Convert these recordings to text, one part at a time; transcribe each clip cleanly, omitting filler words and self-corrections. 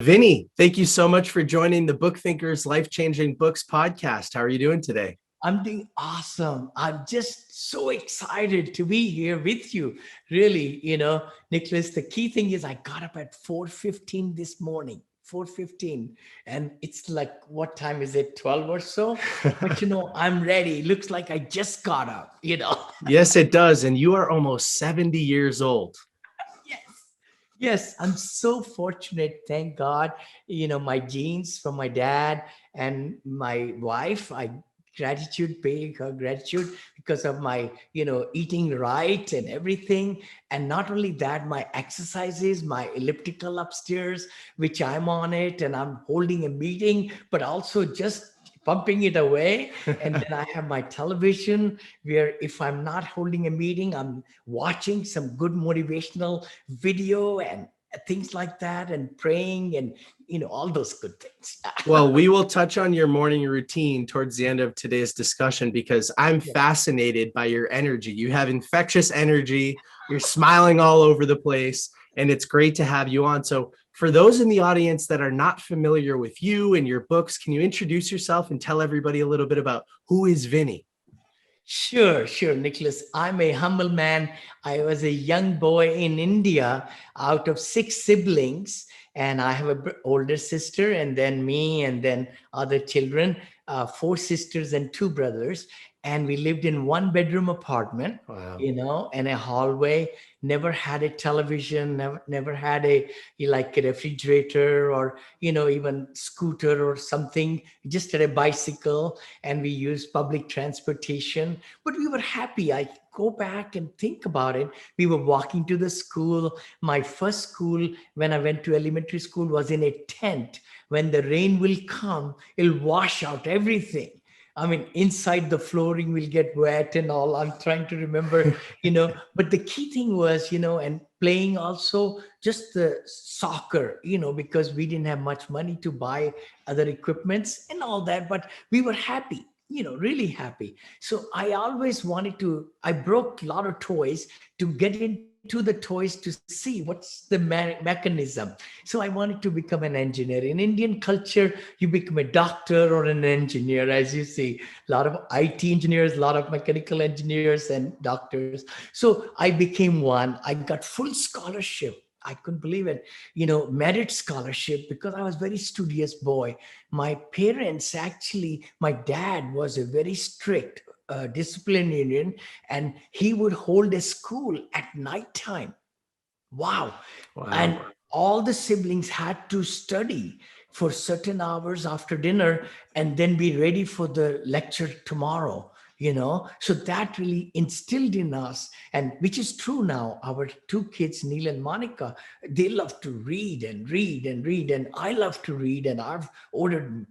Vinney, thank you so much for joining the BookThinkers Life-Changing Books podcast. How are you doing today? I'm doing awesome. I'm just so excited to be here with you. Really, Nicholas, the key thing is I got up at 4:15 this morning. 4:15, and it's like, what time is it? 12 or so. But I'm ready. Looks like I just got up. Yes, it does. And you are almost 70 years old. Yes. Yes, I'm so fortunate. Thank God. My genes from my dad and my wife, I pay her gratitude because of my, eating right and everything. And not only that, my exercises, my elliptical upstairs, which I'm on it and I'm holding a meeting, but also just pumping it away. And then I have my television where if I'm not holding a meeting, I'm watching some good motivational video and things like that, and praying and all those good things. Well, we will touch on your morning routine towards the end of today's discussion because I'm fascinated by your energy. You have infectious energy. You're smiling all over the place, and it's great to have you on. So for those in the audience that are not familiar with you and your books, can you introduce yourself and tell everybody a little bit about who is Vinney? Sure, Nicholas. I'm a humble man. I was a young boy in India out of 6 siblings, and I have an older sister, and then me, and then other children, 4 sisters and 2 brothers. And we lived in 1 bedroom apartment, Wow. and a hallway. Never had a television, never had like a refrigerator or, even scooter or something. Just had a bicycle, and we used public transportation, but we were happy. I go back and think about it. We were walking to the school. My first school, when I went to elementary school, was in a tent. When the rain will come, it'll wash out everything. I mean, inside the flooring will get wet and all. I'm trying to remember, but the key thing was, and playing also just the soccer, because we didn't have much money to buy other equipments and all that, but we were happy, really happy. So I broke a lot of toys to get into the toys to see what's the mechanism. So I wanted to become an engineer. In Indian culture, you become a doctor or an engineer, as you see, a lot of IT engineers, a lot of mechanical engineers and doctors. So I became one. I got full scholarship. I couldn't believe it, merit scholarship, because I was very studious boy. My parents, actually, my dad was a very strict disciplinarian, and he would hold a school at nighttime. Wow. And Wow. all the siblings had to study for certain hours after dinner and then be ready for the lecture tomorrow. So that really instilled in us, and which is true now. Our 2 kids, Neil and Monica, they love to read and read and read, and I love to read, and I've ordered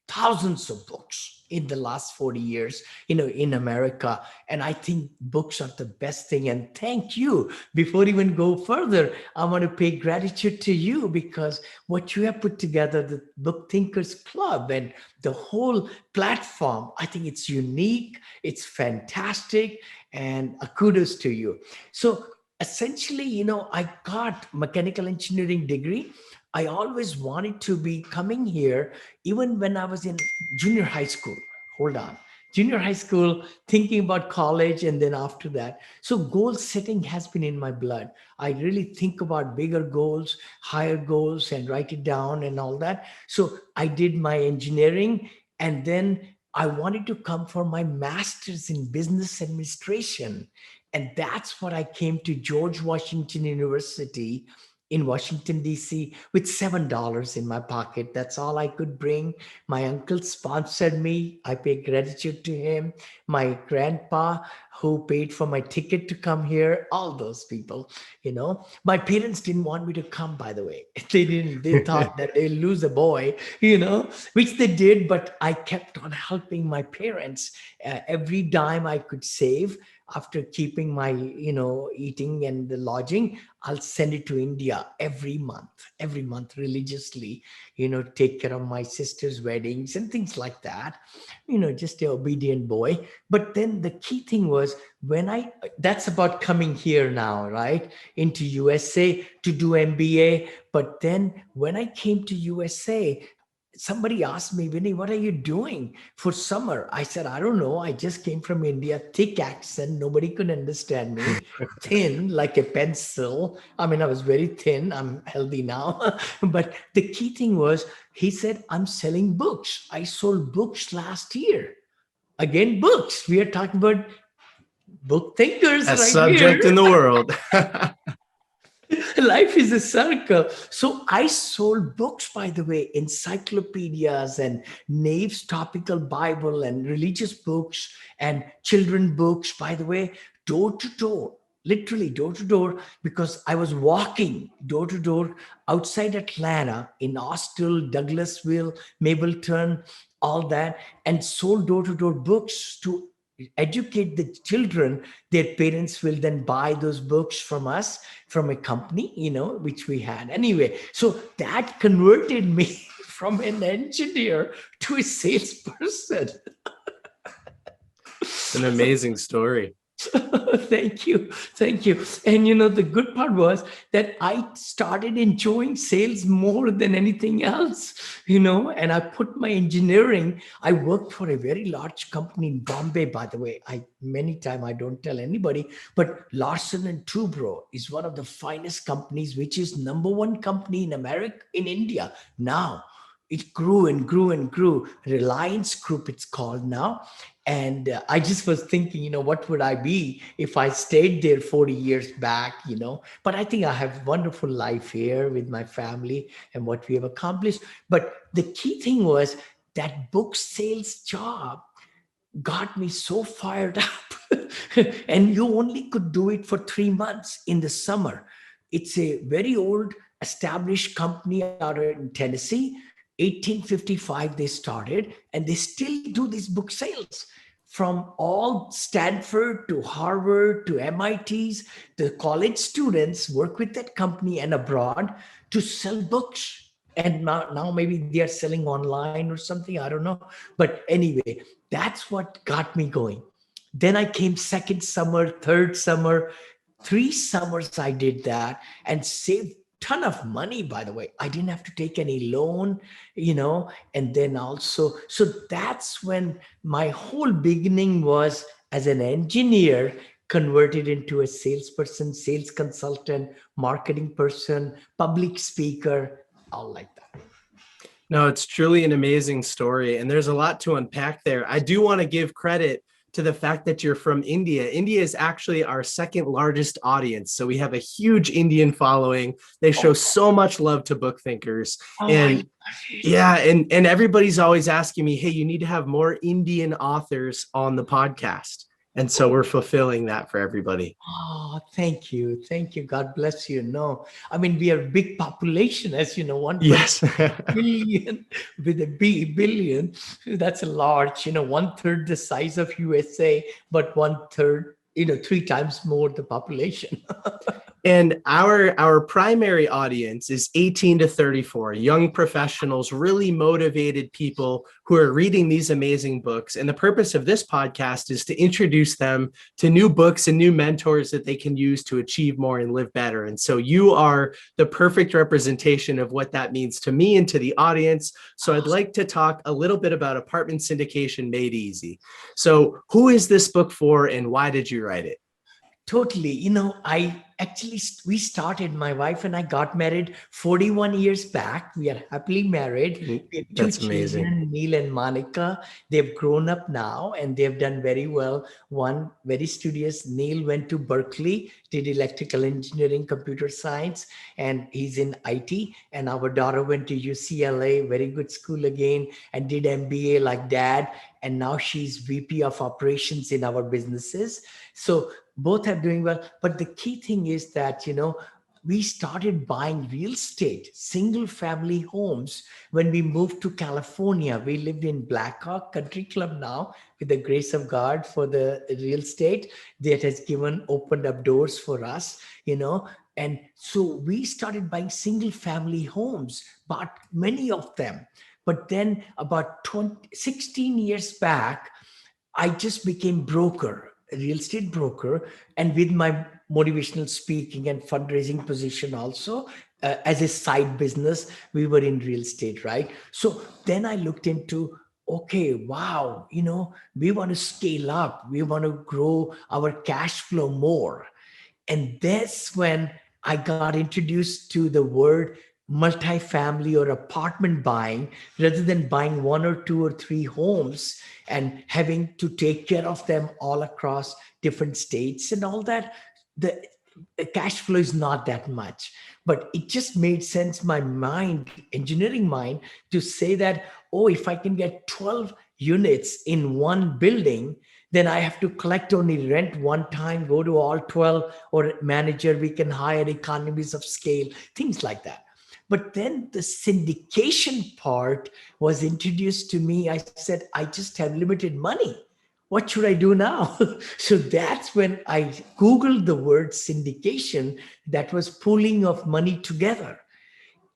thousands of books in the last 40 years, in America. And I think books are the best thing. And thank you. Before even go further, I want to pay gratitude to you, because what you have put together, the Book Thinkers Club and the whole platform, I think it's unique, it's fantastic, and kudos to you. So essentially, I got mechanical engineering degree. I always wanted to be coming here, even when I was in junior high school. Hold on. Junior high school, thinking about college, and then after that. So, goal setting has been in my blood. I really think about bigger goals, higher goals, and write it down and all that. So, I did my engineering, and then I wanted to come for my master's in business administration. And that's what I came to George Washington University in Washington, D.C., with $7 in my pocket. That's all I could bring. My uncle sponsored me. I pay gratitude to him. My grandpa, who paid for my ticket to come here, all those people. My parents didn't want me to come, by the way. They didn't. They thought that they'll lose a boy, which they did. But I kept on helping my parents. Every dime I could save, after keeping my, eating and the lodging, I'll send it to India every month religiously, take care of my sister's weddings and things like that, just a obedient boy. But then the key thing was that's about coming here now, right? Into USA to do MBA. But then when I came to USA, somebody asked me, Vinney, what are you doing for summer? I said, I don't know. I just came from India, thick accent. Nobody could understand me, thin like a pencil. I mean, I was very thin. I'm healthy now. But the key thing was, he said, I'm selling books. I sold books last year. Again, books. We are talking about book thinkers Best right here. subject in the world. Life is a circle. So I sold books, by the way, encyclopedias and Nave's topical Bible and religious books and children books, by the way, door to door, literally door to door, because I was walking door to door outside Atlanta, in Austell, Douglasville, Mableton, all that, and sold door to door books to educate the children. Their parents will then buy those books from us, from a company, which we had anyway. So that converted me from an engineer to a salesperson. It's an amazing story. Thank you. And the good part was that I started enjoying sales more than anything else, and I put my engineering. I worked for a very large company in Bombay, by the way. Many times I don't tell anybody, but Larsen and Toubro is one of the finest companies, which is number one company in America, in India now. It grew and grew and grew. Reliance Group, it's called now. And I just was thinking, what would I be if I stayed there 40 years back, But I think I have wonderful life here with my family and what we have accomplished. But the key thing was that book sales job got me so fired up. And you only could do it for 3 months in the summer. It's a very old established company out in Tennessee. 1855 they started, and they still do these book sales from all Stanford to Harvard to MITs. The college students work with that company and abroad to sell books. And now maybe they are selling online or something, I don't know. But anyway, that's what got me going. Then I came second summer, third summer, 3 summers I did that and saved ton of money, by the way. I didn't have to take any loan, and then also, so that's when my whole beginning was as an engineer converted into a salesperson, sales consultant, marketing person, public speaker, all like that. No, it's truly an amazing story. And there's a lot to unpack there. I do want to give credit to the fact that you're from India. India is actually our second largest audience. So we have a huge Indian following. They show so much love to book thinkers. And yeah, and everybody's always asking me, hey, you need to have more Indian authors on the podcast. And so we're fulfilling that for everybody. Oh, thank you. God bless you. No, I mean, we are a big population, as you know, 1 billion with a billion. That's a large, 1/3 the size of USA, but 1/3, 3 times more the population. And our primary audience is 18 to 34, young professionals, really motivated people who are reading these amazing books. And the purpose of this podcast is to introduce them to new books and new mentors that they can use to achieve more and live better. And so you are the perfect representation of what that means to me and to the audience. So I'd like to talk a little bit about Apartment Syndication Made Easy. So who is this book for and why did you write it? Totally. We started, my wife and I got married 41 years back. We are happily married. We have 2 That's amazing. children, Neil and Monica. They've grown up now and they've done very well. One very studious, Neil went to Berkeley, did electrical engineering, computer science, and he's in IT. And our daughter went to UCLA, very good school again, and did MBA like dad. And now she's VP of operations in our businesses. So both are doing well. But the key thing is that, we started buying real estate, single family homes when we moved to California. We lived in Blackhawk Country Club now, with the grace of God for the real estate that has opened up doors for us, And so we started buying single family homes, bought many of them. But then about 16 years back, I just became broker, a real estate broker, and with my motivational speaking and fundraising position also, as a side business, we were in real estate, right? So then I looked into, okay, wow, we want to scale up, we want to grow our cash flow more. And that's when I got introduced to the word multifamily or apartment buying, rather than buying one or two or three homes and having to take care of them all across different states and all that. The cash flow is not that much, but it just made sense, my mind, engineering mind, to say that, oh, if I can get 12 units in one building, then I have to collect only rent one time, go to all 12, or manager, we can hire, economies of scale, things like that. But then the syndication part was introduced to me. I said, I just have limited money. What should I do now? So that's when I Googled the word syndication, that was pooling of money together.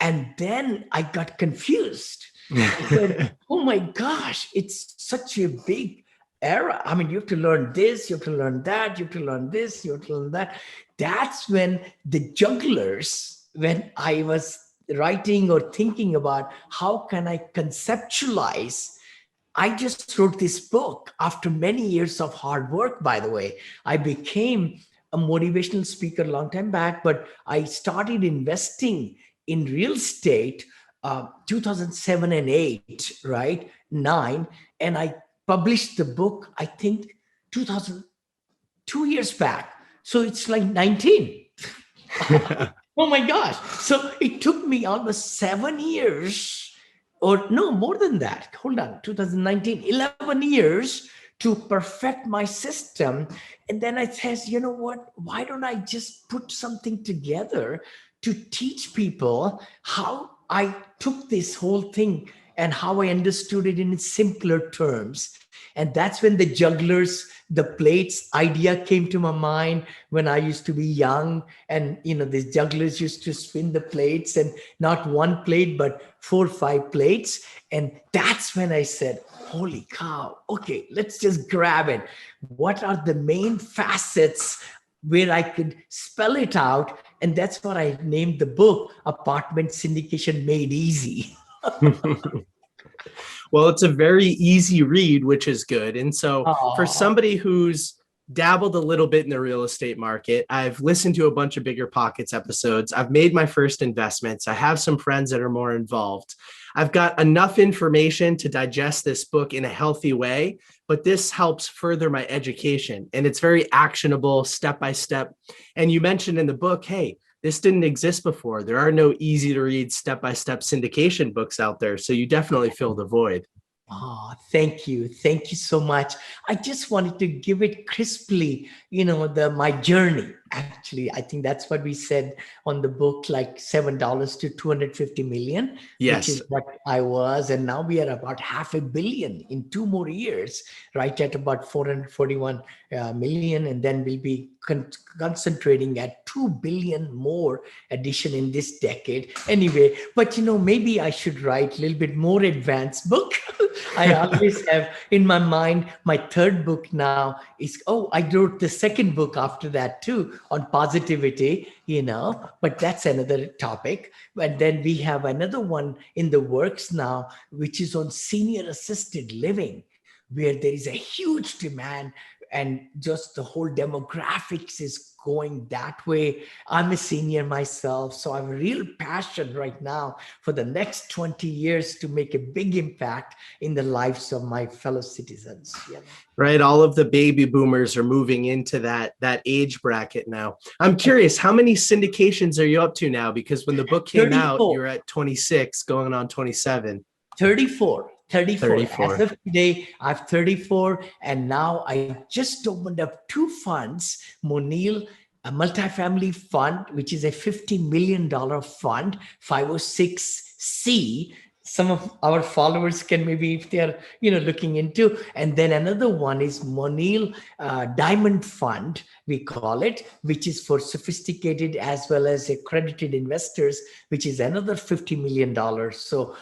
And then I got confused. I said, oh my gosh, it's such a big era. I mean, you have to learn this, you have to learn that, you have to learn this, you have to learn that. That's when the jugglers, when I was writing or thinking about how can I conceptualize, I just wrote this book after many years of hard work, by the way. I became a motivational speaker a long time back, but I started investing in real estate 2007 and 8, right? 9. And I published the book, I think, 2000, 2 years back. So it's like 19. Oh my gosh. So it took me almost 7 years, or no, more than that. Hold on, 2019, 11 years to perfect my system. And then I says, you know what? Why don't I just put something together to teach people how I took this whole thing and how I understood it in simpler terms. And that's when the jugglers, the plates idea came to my mind when I used to be young. And, these jugglers used to spin the plates, and not one plate, but 4 or 5 plates. And that's when I said, holy cow, okay, let's just grab it. What are the main facets where I could spell it out? And that's what I named the book, Apartment Syndication Made Easy. Well, it's a very easy read, which is good. And so for somebody who's dabbled a little bit in the real estate market, I've listened to a bunch of Bigger Pockets episodes. I've made my first investments. I have some friends that are more involved. I've got enough information to digest this book in a healthy way, but this helps further my education. And it's very actionable, step by step. And you mentioned in the book, hey, this didn't exist before. There are no easy to read step-by-step syndication books out there. So you definitely fill the void. Oh, thank you. Thank you so much. I just wanted to give it crisply, my journey. Actually, I think that's what we said on the book, like $7 to 250 million, yes, which is what I was. And now we are about $500 million in 2 more years, right at about 441 million. And then we'll be concentrating at 2 billion more addition in this decade. Anyway, but maybe I should write a little bit more advanced book. I always have in my mind, my third book now is, I wrote the second book after that too, on positivity, but that's another topic. And then we have another one in the works now, which is on senior assisted living, where there is a huge demand and just the whole demographics is going that way. I'm a senior myself, so I have a real passion right now for the next 20 years to make a big impact in the lives of my fellow citizens. Right. All of the baby boomers are moving into that age bracket now. I'm curious, how many syndications are you up to now? Because when the book came 34. out, you're at 26, going on 27. 34. 34. As of today, I have 34. And now I just opened up 2 funds, Monil a multifamily fund, which is a $50 million fund, 506C. Some of our followers can maybe, if they're looking into. And then another one is Monil Diamond Fund, we call it, which is for sophisticated as well as accredited investors, which is another $50 million. So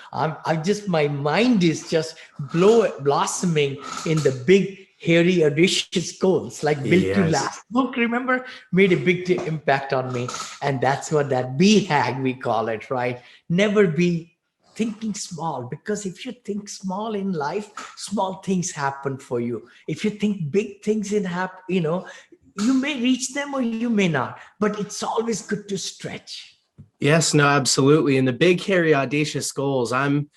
my mind is just blossoming in the big, hairy, audacious goals, like Built to Yes. Last book, remember, made a big impact on me. And that's what that BHAG, we call it, right? Never be thinking small, because if you think small in life, small things happen for you. If you think big things you may reach them or you may not, but it's always good to stretch. Yes, no, absolutely. And the big, hairy, audacious goals, I'm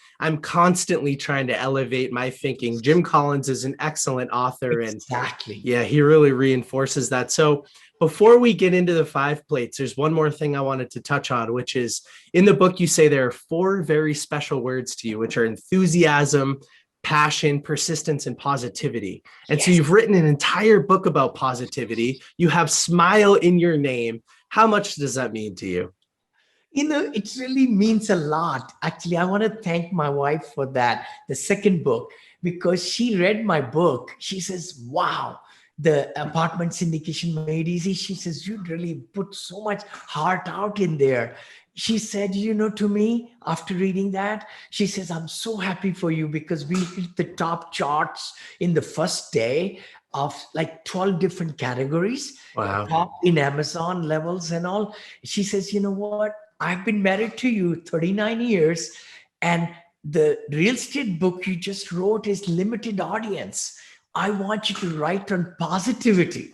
constantly trying to elevate my thinking. Jim Collins is an excellent author, Exactly. and yeah, he really reinforces that. So before we get into the 5 plates, there's one more thing I wanted to touch on, which is in the book, you say there are 4 very special words to you, which are enthusiasm, passion, persistence, and positivity. And Yes. so you've written an entire book about positivity. You have smile in your name. How much does that mean to you? It really means a lot. Actually, I want to thank my wife for that, the second book, because she read my book. She says, wow, the apartment syndication made easy. She says, you really put so much heart out in there. She said, to me, after reading that, she says, I'm so happy for you because we hit the top charts in the first day of like 12 different categories. Wow. Top in Amazon levels and all. She says, you know what? I've been married to you 39 years, and the real estate book you just wrote is limited audience. I want you to write on positivity.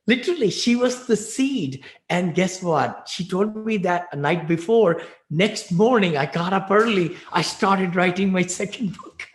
Literally, she was the seed. And guess what? She told me that a night before. Next morning, I got up early. I started writing my second book.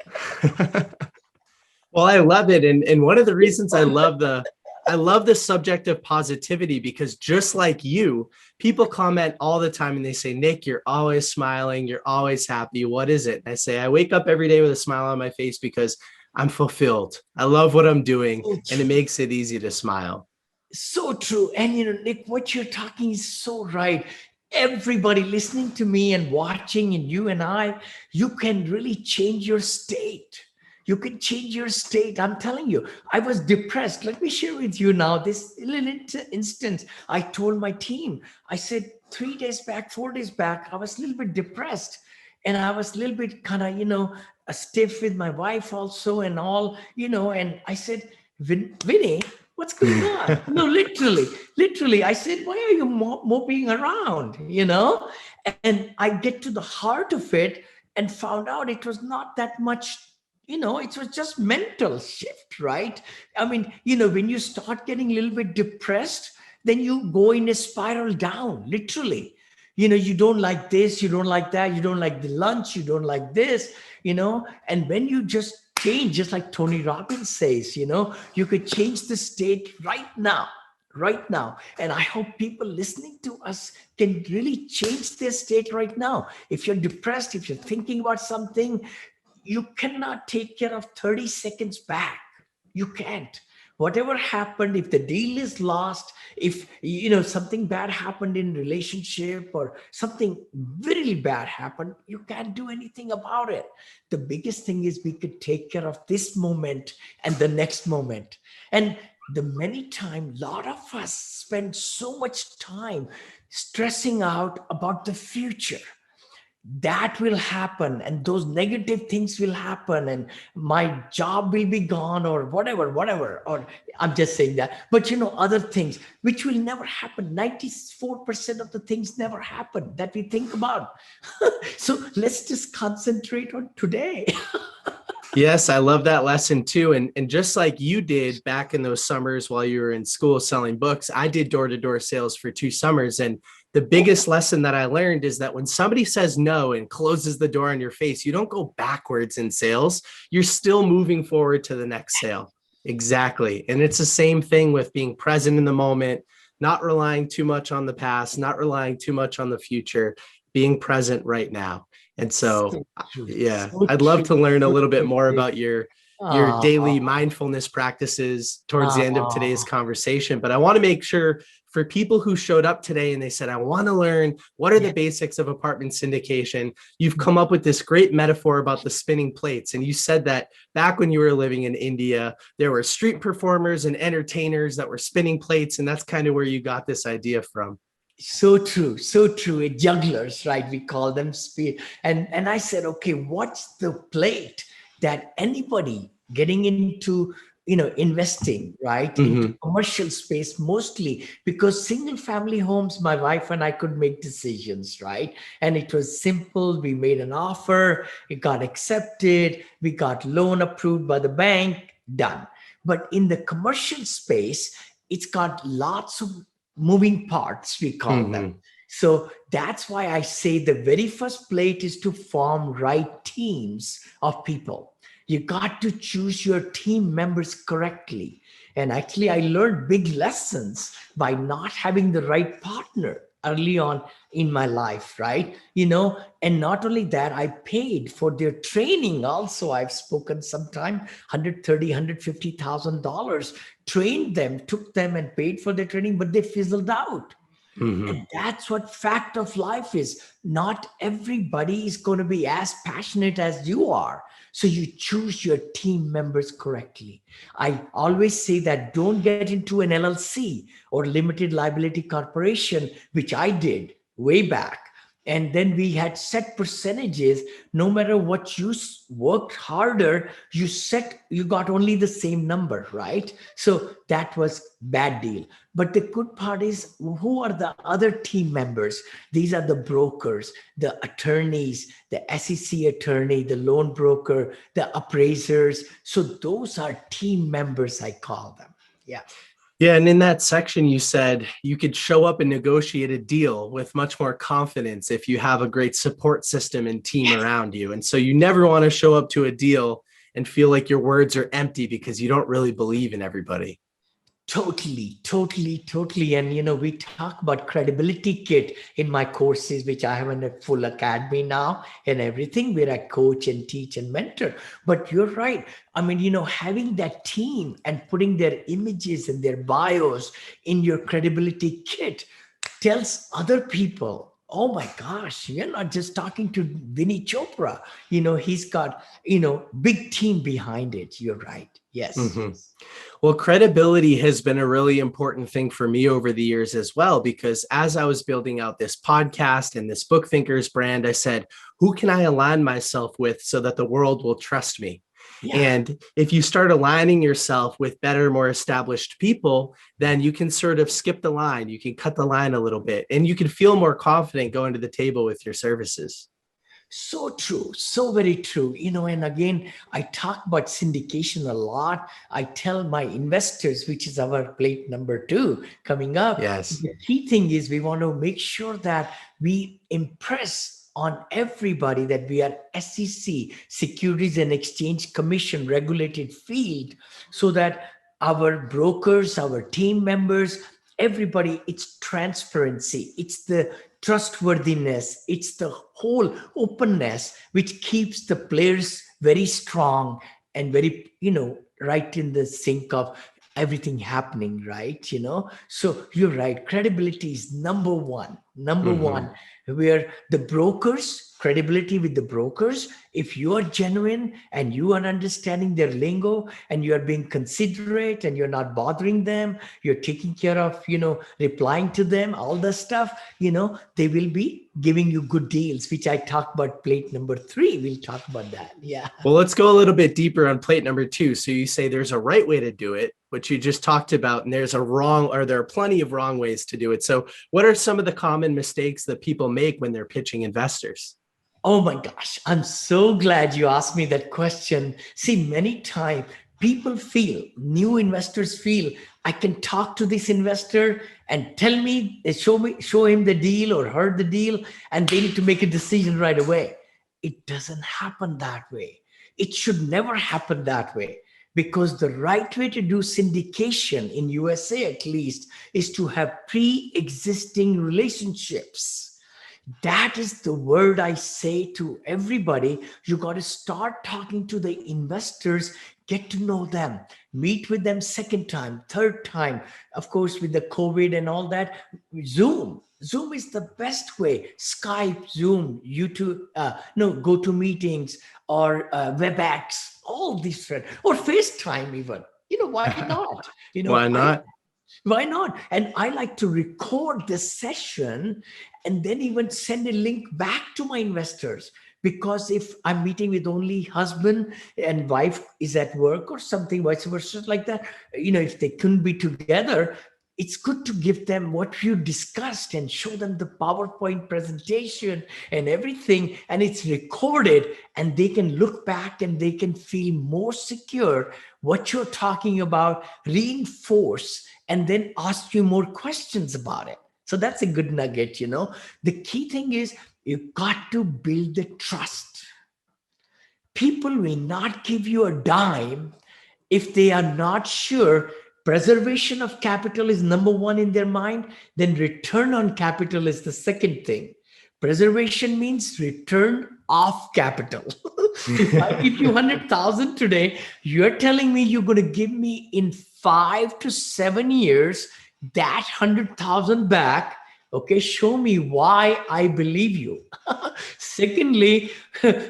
Well, I love it. And one of the reasons I love the subject of positivity, because just like you, people comment all the time and they say, Nick, you're always smiling. You're always happy. What is it? And I say, I wake up every day with a smile on my face because I'm fulfilled. I love what I'm doing, and it makes it easy to smile. So true. And Nick, what you're talking is so right. Everybody listening to me and watching, and you and I, you can really change your state. You can change your state. I'm telling you, I was depressed. Let me share with you now this little instance. I told my team, I said 3 days back, 4 days back, I was a little bit depressed. And I was a little bit kind of, stiff with my wife also and all, and I said, Vinney, what's going on? No, literally, I said, why are you moping around? And I get to the heart of it and found out it was not that much. It was just mental shift, right? I mean, when you start getting a little bit depressed, then you go in a spiral down, literally. You don't like this, you don't like that, you don't like the lunch, you don't like this, and when you just change, just like Tony Robbins says, you could change the state right now. And I hope people listening to us can really change their state right now. If you're depressed, if you're thinking about something, you cannot take care of 30 seconds back. You can't. Whatever happened, if the deal is lost, if something bad happened in relationship or something really bad happened, you can't do anything about it. The biggest thing is we could take care of this moment and the next moment. And the many time, a lot of us spend so much time stressing out about the future. That will happen, and those negative things will happen, and my job will be gone, or whatever, or I'm just saying that. But other things which will never happen. 94% of the things never happen that we think about. So let's just concentrate on today. Yes, I love that lesson too. And just like you did back in those summers while you were in school selling books, I did door-to-door sales for 2 summers. And the biggest lesson that I learned is that when somebody says no and closes the door on your face, you don't go backwards in sales. You're still moving forward to the next sale. Exactly. And it's the same thing with being present in the moment, not relying too much on the past, not relying too much on the future, being present right now. And so, yeah, I'd love to learn a little bit more about your daily mindfulness practices towards the end of today's conversation. But I want to make sure for people who showed up today and they said, I want to learn what are the basics of apartment syndication, you've come up with this great metaphor about the spinning plates. And you said that back when you were living in India, there were street performers and entertainers that were spinning plates. And that's kind of where you got this idea from. So true, so true. Jugglers, right? We call them speed. And I said, okay, what's the plate that anybody getting into, investing, right, into commercial space, mostly because single family homes, my wife and I could make decisions, right? And it was simple. We made an offer, it got accepted, we got loan approved by the bank, done. But in the commercial space, it's got lots of moving parts, we call them. So that's why I say the very first plate is to form right teams of people. You got to choose your team members correctly. And actually, I learned big lessons by not having the right partner early on in my life, right? And not only that, I paid for their training also. I've spoken sometime $130,000, $150,000, trained them, took them and paid for their training, but they fizzled out. And that's what fact of life is. Not everybody is going to be as passionate as you are. So you choose your team members correctly. I always say that don't get into an LLC or limited liability corporation, which I did way back. And then we had set percentages. No matter what you worked harder, you got only the same number, right? So that was bad deal. But the good part is, who are the other team members? These are the brokers, the attorneys, the SEC attorney, the loan broker, the appraisers. So those are team members, I call them. Yeah. Yeah. And in that section, you said you could show up and negotiate a deal with much more confidence if you have a great support system and team around you. And so you never want to show up to a deal and feel like your words are empty because you don't really believe in everybody. Totally. And, we talk about credibility kit in my courses, which I have in a full academy now and everything, where I coach and teach and mentor. But you're right. I mean, having that team and putting their images and their bios in your credibility kit tells other people, oh my gosh, you're not just talking to Vinney Chopra. He's got, big team behind it. You're right. Yes. Well, credibility has been a really important thing for me over the years as well, because as I was building out this podcast and this BookThinkers brand, I said, who can I align myself with so that the world will trust me? Yeah. And if you start aligning yourself with better, more established people, then you can sort of skip the line. You can cut the line a little bit and you can feel more confident going to the table with your services. So true. So very true. And again, I talk about syndication a lot. I tell my investors, which is our plate number 2 coming up. Yes. The key thing is we want to make sure that we impress on everybody that we are SEC, Securities and Exchange Commission regulated field, so that our brokers, our team members, everybody, it's transparency. It's the trustworthiness. It's the whole openness, which keeps the players very strong and very, right in the sync of everything happening, right? So you're right. Credibility is number one, where the brokers, credibility with the brokers, if you are genuine and you are understanding their lingo and you are being considerate and you're not bothering them, you're taking care of, replying to them, all the stuff, they will be giving you good deals, which I talked about plate number 3. We'll talk about that. Yeah. Well, let's go a little bit deeper on plate number 2. So you say there's a right way to do it, which you just talked about, and there's a wrong, or there are plenty of wrong ways to do it. So what are some of the common mistakes that people make when they're pitching investors? Oh my gosh, I'm so glad you asked me that question. See, many times people feel, new investors feel, I can talk to this investor and tell me, show him the deal or her the deal, and they need to make a decision right away. It doesn't happen that way. It should never happen that way, because the right way to do syndication in USA, at least, is to have pre-existing relationships. That is the word I say to everybody. You got to start talking to the investors, get to know them, meet with them second time, third time. Of course, with the COVID and all that, Zoom is the best way. Skype, Zoom, YouTube, no, go to meetings or WebEx, all these threads, or FaceTime even. Why not? Why not? Why not? And I like to record this session and then even send a link back to my investors. Because if I'm meeting with only husband and wife is at work or something, vice versa, like that, if they couldn't be together, it's good to give them what you discussed and show them the PowerPoint presentation and everything. And it's recorded and they can look back and they can feel more secure what you're talking about, reinforce, and then ask you more questions about it. So that's a good nugget, The key thing is you've got to build the trust. People will not give you a dime if they are not sure. Preservation of capital is number one in their mind, then return on capital is the second thing. Preservation means return of capital. If I give you 100,000 today, you're telling me you're going to give me in 5 to 7 years that 100,000 back. Okay, show me why I believe you. Secondly,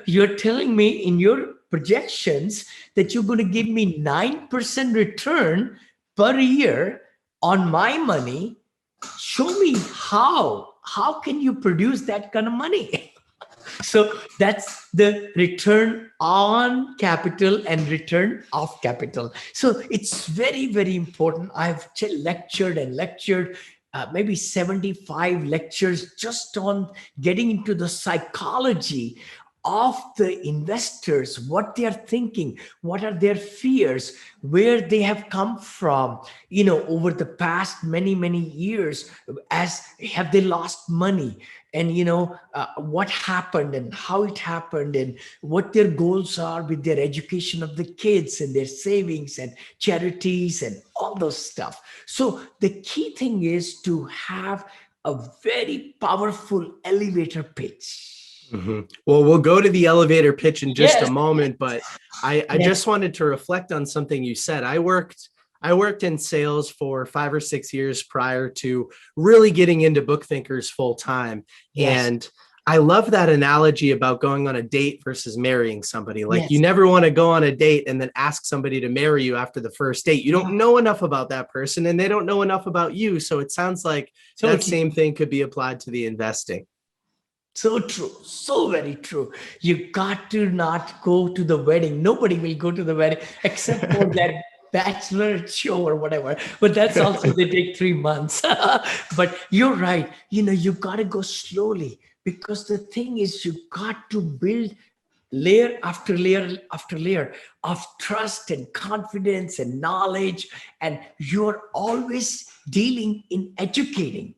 you're telling me in your projections that you're going to give me 9% return per year on my money. Show me how can you produce that kind of money? So that's the return on capital and return of capital. So it's very, very important. I've lectured and lectured, maybe 75 lectures just on getting into the psychology of the investors, what they are thinking, what are their fears, where they have come from, over the past many, many years, as have they lost money, and what happened and how it happened and what their goals are with their education of the kids and their savings and charities and all those stuff. So the key thing is to have a very powerful elevator pitch. Mm-hmm. Well, we'll go to the elevator pitch in just a moment, but I Yes. just wanted to reflect on something you said. I worked in sales for 5 or 6 years prior to really getting into BookThinkers full time. Yes. And I love that analogy about going on a date versus marrying somebody. Like, Yes. you never want to go on a date and then ask somebody to marry you after the first date. You don't know enough about that person and they don't know enough about you. So it sounds like that same thing could be applied to the investing. So true. So very true. You got to not go to the wedding. Nobody will go to the wedding except for that bachelor show or whatever. But that's also, they take 3 months. But you're right. You got to go slowly, because the thing is, you got to build layer after layer after layer of trust and confidence and knowledge. And you're always dealing in educating.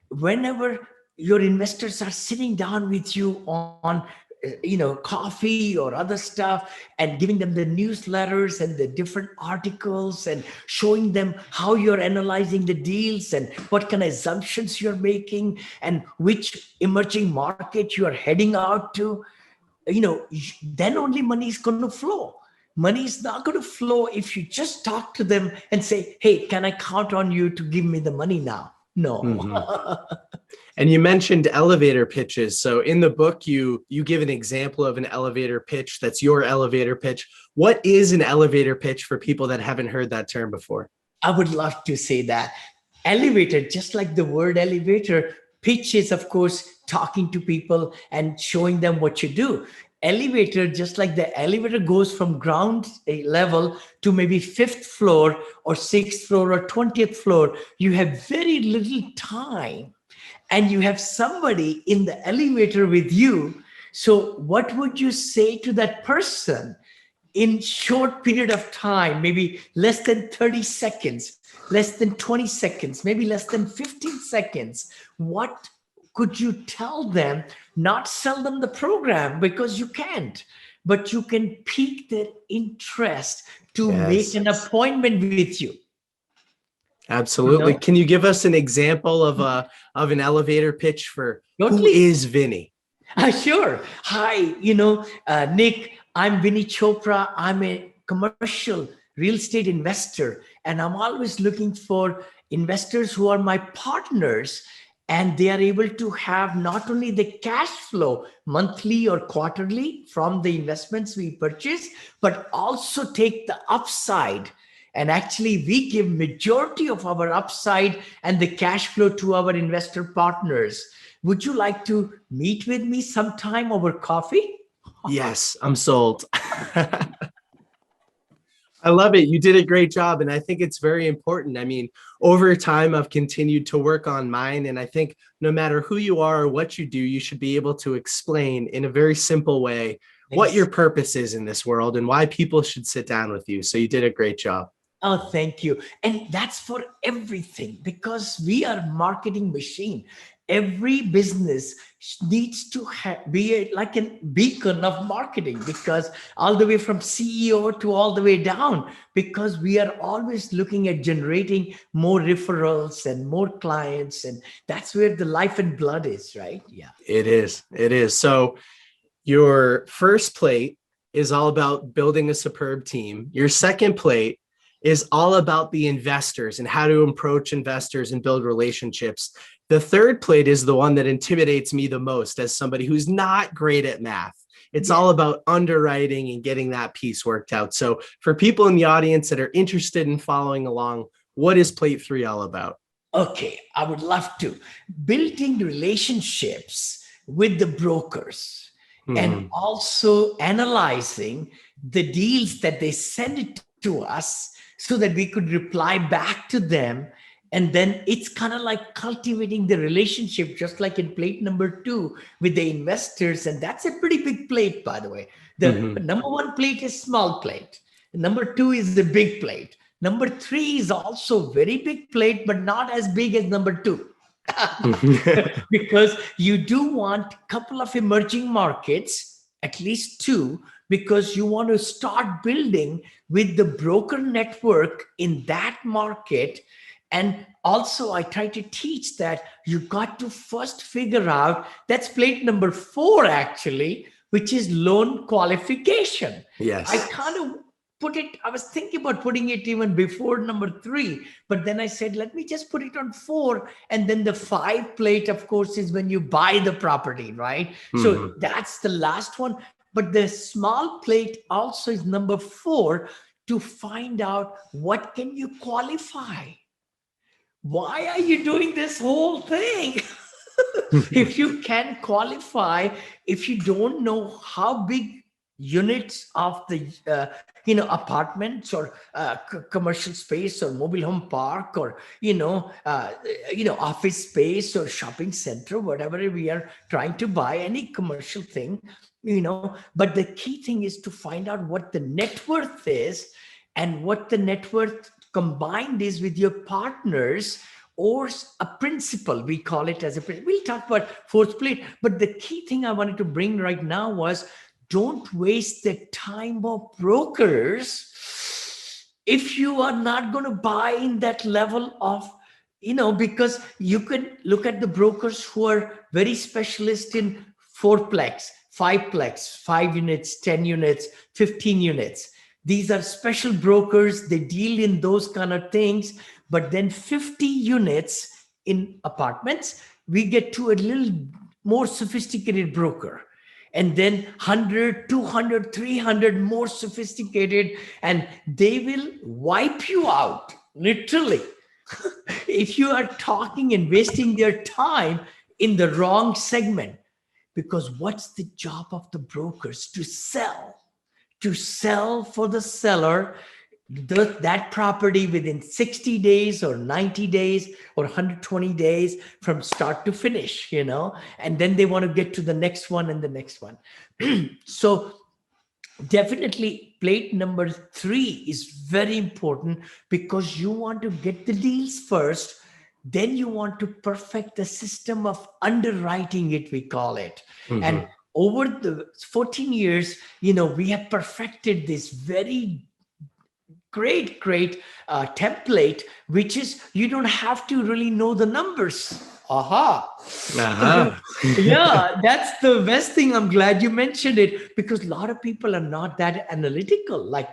Whenever your investors are sitting down with you on coffee or other stuff, and giving them the newsletters and the different articles and showing them how you're analyzing the deals and what kind of assumptions you're making and which emerging market you're heading out to, then only money is going to flow. Money is not going to flow if you just talk to them and say, hey, can I count on you to give me the money now? No. Mm-hmm. And you mentioned elevator pitches. So in the book, you give an example of an elevator pitch that's your elevator pitch. What is an elevator pitch for people that haven't heard that term before? I would love to say that. Elevator, just like the word elevator, pitch is, of course, talking to people and showing them what you do. Elevator, just like the elevator goes from ground level to maybe 5th floor or 6th floor or 20th floor, you have very little time. And you have somebody in the elevator with you. So what would you say to that person in short period of time, maybe less than 30 seconds, less than 20 seconds, maybe less than 15 seconds? What could you tell them? Not sell them the program, because you can't, but you can pique their interest to make an appointment with you. Absolutely. Can you give us an example of an elevator pitch for who Totally. is Vinney? Sure. Hi, Nick, I'm Vinney Chopra. I'm a commercial real estate investor, and I'm always looking for investors who are my partners, and they are able to have not only the cash flow monthly or quarterly from the investments we purchase, but also take the upside. And actually, we give majority of our upside and the cash flow to our investor partners. Would you like to meet with me sometime over coffee? Yes, I'm sold. I love it. You did a great job. And I think it's very important. I mean, over time, I've continued to work on mine. And I think no matter who you are or what you do, you should be able to explain in a very simple way what Yes. your purpose is in this world and why people should sit down with you. So you did a great job. Oh, thank you. And that's for everything because we are a marketing machine. Every business needs to be like a beacon of marketing because all the way from CEO to all the way down, because we are always looking at generating more referrals and more clients. And that's where the life and blood is, right? Yeah. It is. It is. So your first plate is all about building a superb team. Your second plate is all about the investors and how to approach investors and build relationships. The third plate is the one that intimidates me the most as somebody who's not great at math. It's all about underwriting and getting that piece worked out. So for people in the audience that are interested in following along, what is plate 3 all about? Okay, I would love to. Building relationships with the brokers and also analyzing the deals that they send it to us so that we could reply back to them. And then it's kind of like cultivating the relationship, just like in plate number 2 with the investors. And that's a pretty big plate, by the way. The number 1 plate is small plate. Number 2 is the big plate. Number 3 is also very big plate, but not as big as number 2. Because you do want a couple of emerging markets, at least 2, because you want to start building with the broker network in that market. And also I try to teach that you got to first figure out, that's plate number 4 actually, which is loan qualification. Yes. I kind of I was thinking about putting it even before number 3, but then I said, let me just put it on 4. And then the 5 plate, of course, is when you buy the property, right? So that's the last one. But the small plate also is number 4 to find out what can you qualify? Why are you doing this whole thing? If you can qualify, if you don't know how big units of the apartments or commercial space or mobile home park or office space or shopping center, whatever we are trying to buy, any commercial thing, but the key thing is to find out what the net worth is and what the net worth combined is with your partners or a principal. We call it as a principal. We'll talk about 4th plate, but the key thing I wanted to bring right now was don't waste the time of brokers if you are not going to buy in that level of, because you can look at the brokers who are very specialist in 4plex, 5plex, 5 units, 10 units, 15 units. These are special brokers. They deal in those kind of things. But then 50 units in apartments, we get to a little more sophisticated broker. And then 100, 200, 300 more sophisticated, and they will wipe you out, literally. If you are talking and wasting their time in the wrong segment. Because what's the job of the brokers? To sell for the seller that property within 60 days or 90 days or 120 days from start to finish, and then they want to get to the next one and the next one. So definitely plate number 3 is very important because you want to get the deals first. Then you want to perfect the system of underwriting it, we call it. And over the 14 years, we have perfected this very great template, which is you don't have to really know the numbers. Aha. Yeah, that's the best thing. I'm glad you mentioned it, because a lot of people are not that analytical, like,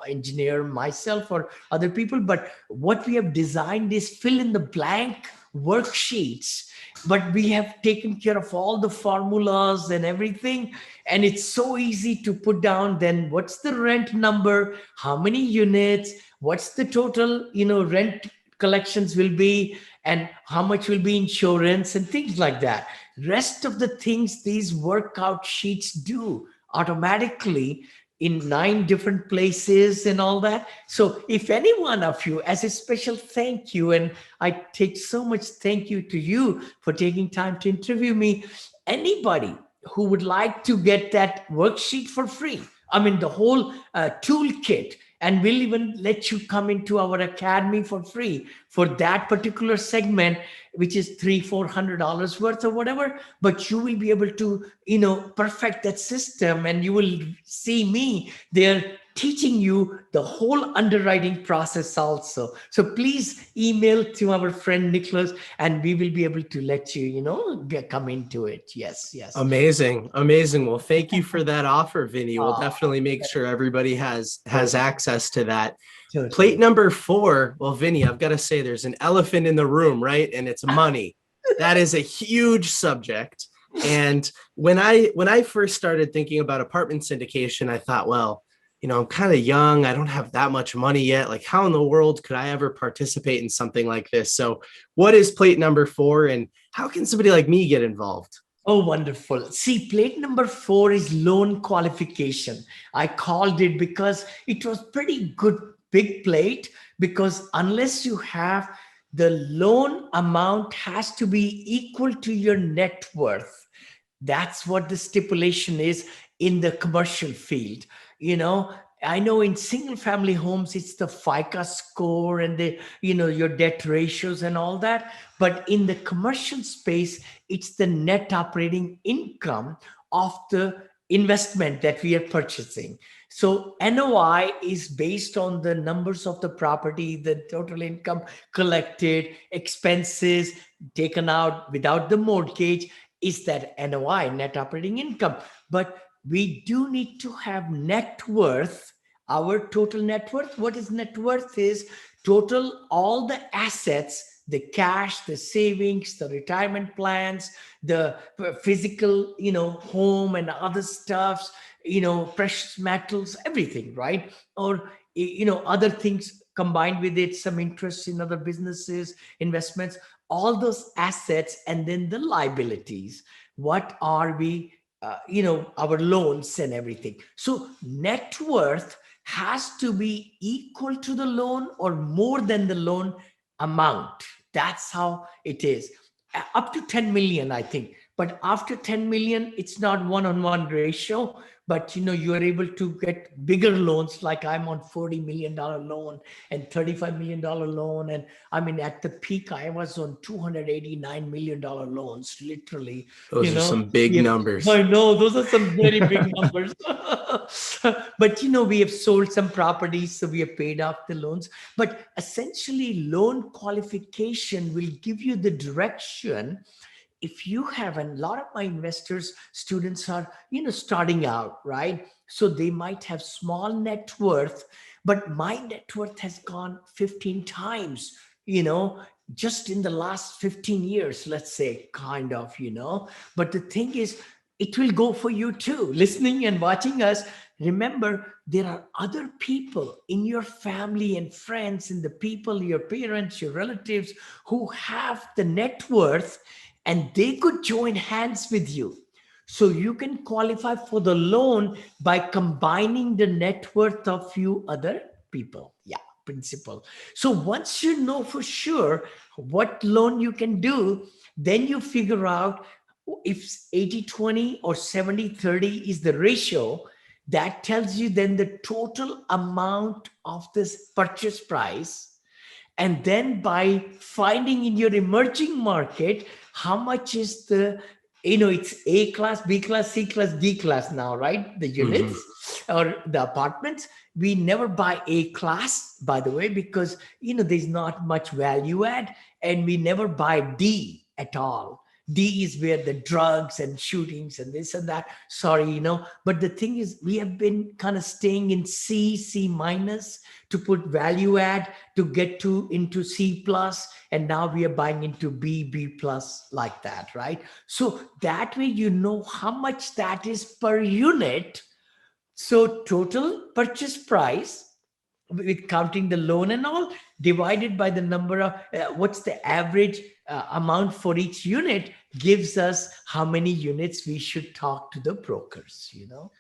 engineer, myself, or other people. But what we have designed is fill in the blank worksheets, but we have taken care of all the formulas and everything. And it's so easy to put down then what's the rent number, how many units, what's the total, rent collections will be, and how much will be insurance and things like that. Rest of the things these workout sheets do automatically in 9 different places and all that. So if any one of you, as a special thank you, and I take so much thank you to you for taking time to interview me, anybody who would like to get that worksheet for free, I mean the whole toolkit, and we'll even let you come into our academy for free for that particular segment, which is $300-400 worth or whatever. But you will be able to, perfect that system, and you will see me there teaching you the whole underwriting process also. So please email to our friend Nicholas, and we will be able to let you, come into it. Yes. Amazing. Well, thank you for that offer, Vinney. We'll definitely make sure everybody has access to that. Totally. Plate number 4. Well, Vinney, I've got to say there's an elephant in the room, right? And it's money. That is a huge subject. And when I first started thinking about apartment syndication, I thought, well, I'm kind of young. I don't have that much money yet. Like, how in the world could I ever participate in something like this? So what is plate number 4, and how can somebody like me get involved? Oh, wonderful. See, plate number 4 is loan qualification. I called it because it was pretty good big plate, because unless you have the loan amount has to be equal to your net worth. That's what the stipulation is in the commercial field. I know in single family homes, it's the FICO score and your debt ratios and all that. But in the commercial space, it's the net operating income of the investment that we are purchasing. So NOI is based on the numbers of the property, the total income collected, expenses taken out without the mortgage, is that NOI, net operating income. But we do need to have net worth, our total net worth. What is net worth? Is total all the assets, the cash, the savings, the retirement plans, the physical, home and other stuffs, precious metals, everything, right? Or, other things combined with it, some interest in other businesses, investments, all those assets, and then the liabilities. What are we, our loans and everything. So net worth has to be equal to the loan or more than the loan amount. That's how it is. Up to 10 million, I think. But after 10 million, it's not one-on-one ratio. But you are able to get bigger loans, like I'm on $40 million loan and $35 million loan. And I mean, at the peak, I was on $289 million loans, literally. Those are some big numbers. I know, those are some very big numbers. But we have sold some properties, so we have paid off the loans. But essentially, loan qualification will give you the direction. If you have, and a lot of my investors, students are, starting out, right? So they might have small net worth, but my net worth has gone 15 times, just in the last 15 years, let's say, kind of, But the thing is, it will go for you too. Listening and watching us, remember, there are other people in your family and friends and the people, your parents, your relatives, who have the net worth, and they could join hands with you. So you can qualify for the loan by combining the net worth of few other people. Yeah, principal. So once you know for sure what loan you can do, then you figure out if 80-20 or 70-30 is the ratio. That tells you then the total amount of this purchase price. And then by finding in your emerging market, how much is the it's A class, B class, C class, D class now, right? The units or the apartments. We never buy A class, by the way, because, there's not much value add, and we never buy D at all. D is where the drugs and shootings and this and that. Sorry, but the thing is, we have been kind of staying in C minus to put value add to get into C plus. And now we are buying into B plus like that, right? So that way, how much that is per unit. So total purchase price, with counting the loan and all, divided by the number of what's the average amount for each unit, gives us how many units we should talk to the brokers.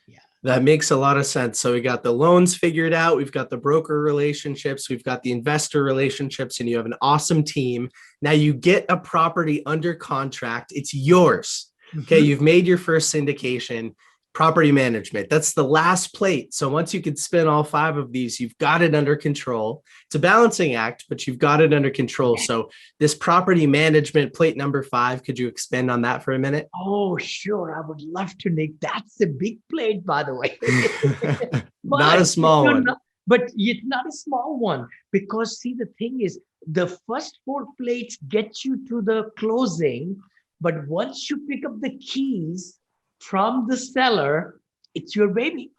Yeah. That makes a lot of sense. So we got the loans figured out, we've got the broker relationships, we've got the investor relationships, and you have an awesome team. Now you get a property under contract, it's yours. Okay, you've made your first syndication. Property management, that's the last plate. So once you can spin all 5 of these, you've got it under control. It's a balancing act, but you've got it under control. So this property management plate number 5, could you expand on that for a minute? Oh, sure. I would love to, Nick. That's a big plate, by the way. Not a small one. But it's not a small one, because see, the thing is, the first 4 plates get you to the closing. But once you pick up the keys from the seller, it's your baby.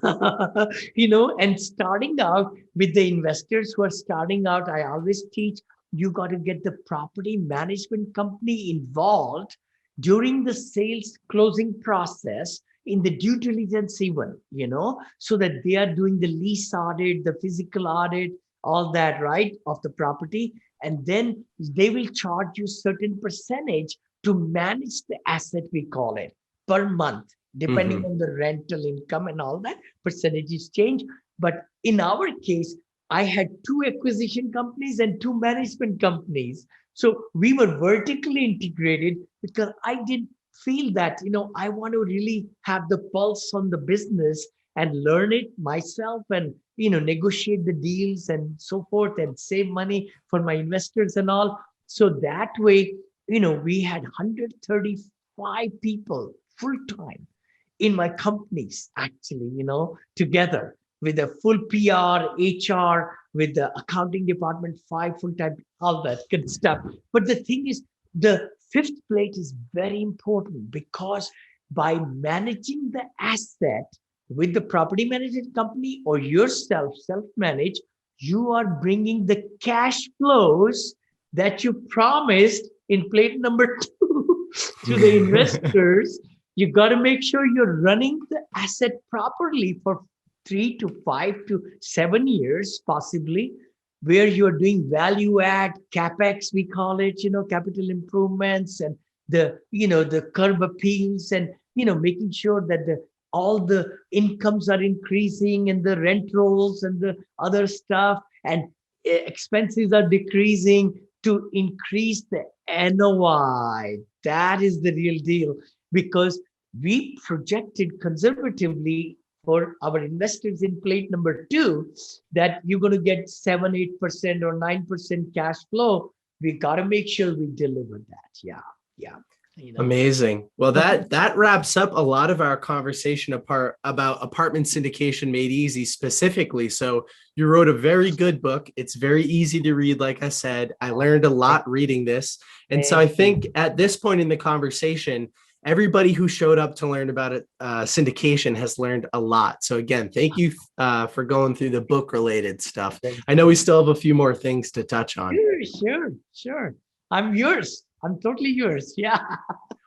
And starting out with the investors who are starting out, I always teach, you got to get the property management company involved during the sales closing process, in the due diligence even, so that they are doing the lease audit, the physical audit, all that, right, of the property. And then they will charge you certain percentage to manage the asset, we call it, per month, depending on the rental income and all that. Percentages change. But in our case, I had 2 acquisition companies and 2 management companies. So we were vertically integrated, because I did feel that, I want to really have the pulse on the business and learn it myself, and, negotiate the deals and so forth, and save money for my investors and all. So that way, we had 135 people full-time in my companies, actually, together with a full PR, HR, with the accounting department, 5 full-time, all that good stuff. But the thing is, the 5th plate is very important, because by managing the asset with the property management company or yourself, self-manage, you are bringing the cash flows that you promised in plate number 2 to the investors. You got to make sure you're running the asset properly for 3 to 5 to 7 years, possibly, where you're doing value add, capex, we call it, capital improvements, and the curb appeals, and, making sure that all the incomes are increasing, and the rent rolls and the other stuff, and expenses are decreasing to increase the NOI. That is the real deal, because we projected conservatively for our investors in plate number 2 that you're going to get 7-8% or 9% cash flow. We got to make sure we deliver that. Yeah. Amazing. Well, that wraps up a lot of our conversation about apartment syndication made easy specifically. So you wrote a very good book. It's very easy to read. Like I said, I learned a lot reading this. And so I think at this point in the conversation, everybody who showed up to learn about it, syndication, has learned a lot. So again, thank you for going through the book related stuff. I know we still have a few more things to touch on. Sure. I'm yours. I'm totally yours. Yeah.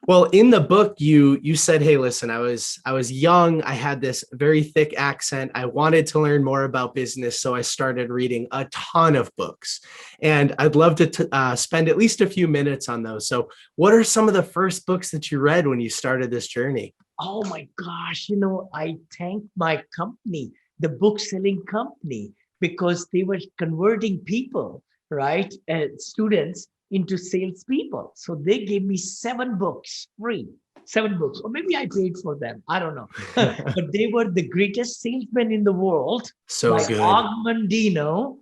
Well, in the book, you said, hey, listen, I was young. I had this very thick accent. I wanted to learn more about business. So I started reading a ton of books, and I'd love to spend at least a few minutes on those. So what are some of the first books that you read when you started this journey? Oh my gosh. I thank my company, the book selling company, because they were converting people, right? Students into salespeople. So they gave me 7 books free, 7 books, or maybe I paid for them. I don't know. But they were the greatest salesmen in the world. So like good. Og Mandino,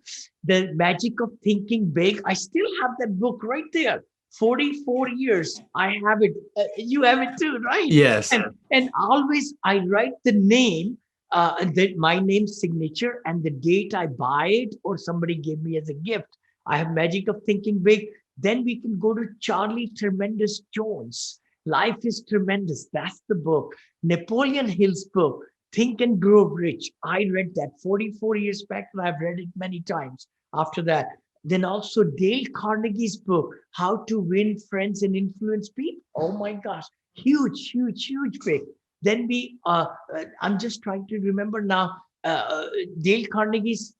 The Magic of Thinking Big. I still have that book right there. 44 years. I have it. You have it too, right? Yes. And always I write the name, my name signature and the date I buy it or somebody gave me as a gift. I have magic of thinking big. Then we can go to Charlie Tremendous Jones. Life is Tremendous. That's the book. Napoleon Hill's book, Think and Grow Rich. I read that 44 years back and I've read it many times after that. Then also Dale Carnegie's book, How to Win Friends and Influence People. Oh my gosh, huge, huge, huge book. Then I'm just trying to remember now, Dale Carnegie's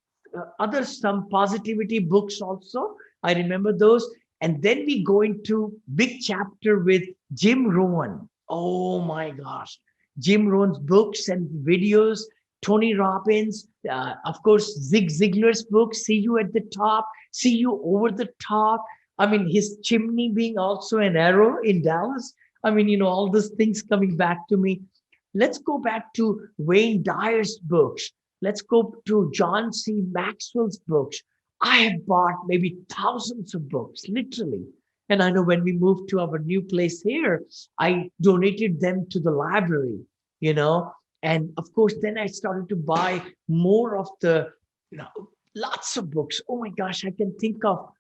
some positivity books also. I remember those. And then we go into big chapter with Jim Rohn. Oh my gosh. Jim Rohn's books and videos, Tony Robbins, of course, Zig Ziglar's book, See You at the Top, See You Over the Top. I mean, his chimney being also an arrow in Dallas. I mean, all those things coming back to me. Let's go back to Wayne Dyer's books. Let's go to John C. Maxwell's books. I have bought maybe thousands of books, literally. And I know when we moved to our new place here, I donated them to the library, And of course, then I started to buy more of the, lots of books. Oh my gosh, I can think of,